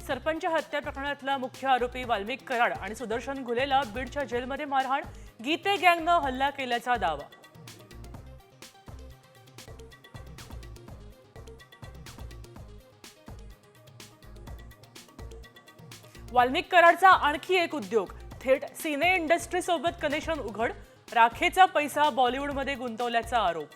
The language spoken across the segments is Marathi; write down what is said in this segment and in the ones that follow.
सरपंच हत्या प्रकरणातला मुख्य आरोपी वाल्मिक कराड आणि सुदर्शन घुलेला बीडच्या जेलमध्ये मारहाण, गीते गँगनं हल्ला केल्याचा दावा. वाल्मिक कराडचा आणखी एक उद्योग, थेट सिने इंडस्ट्री सोबत कनेक्शन उघड, राखेचा पैसा बॉलिवूडमध्ये गुंतवल्याचा आरोप.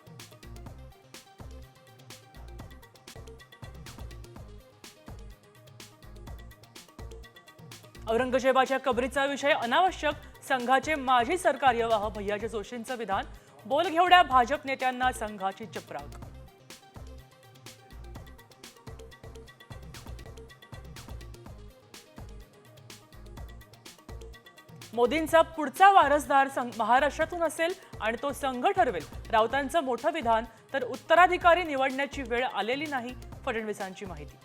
औरंगजेबाच्या कबरीचा विषय अनावश्यक, संघाचे माजी सरकार्यवाह भैयाजी जोशींचं विधान, बोलघेवड्या भाजप नेत्यांना संघाची चपराक. मोदींचा पुढचा वारसदार महाराष्ट्रातून असेल आणि तो संघ ठरवेल, राऊतांचं मोठं विधान. तर उत्तराधिकारी निवडण्याची वेळ आलेली नाही, फडणवीसांची माहिती.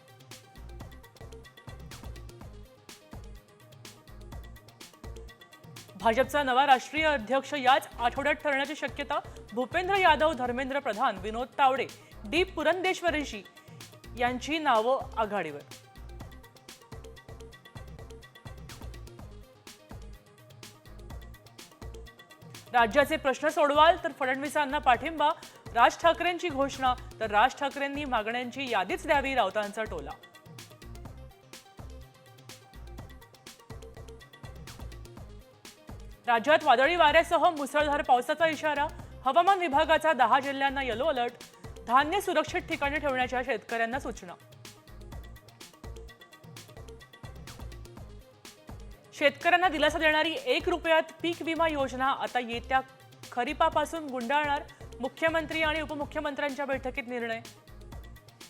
भाजपचा नवा राष्ट्रीय अध्यक्ष याच आठवड्यात ठरण्याची शक्यता. भूपेंद्र यादव, धर्मेंद्र प्रधान, विनोद तावडे, डी पुरंदेश्वरीजी यांची नावं आघाडीवर. राज्याचे प्रश्न सोडवाल तर फडणवीसांना पाठिंबा, राज ठाकरेंची घोषणा. तर राज ठाकरेंनी मागण्यांची यादीच द्यावी, राऊतांचा टोला. राज्यात वादळी वाऱ्यासह मुसळधार पावसाचा इशारा. हवामान विभागाचा 10 जिल्ह्यांना येलो अलर्ट. धान्य सुरक्षित ठिकाणी ठेवण्याच्या शेतकऱ्यांना सूचना. शेतकऱ्यांना दिलासा देणारी 1 रुपयात पीक विमा योजना आता येत्या खरीपापासून गुंडाळणार. मुख्यमंत्री आणि उपमुख्यमंत्र्यांच्या बैठकीत निर्णय.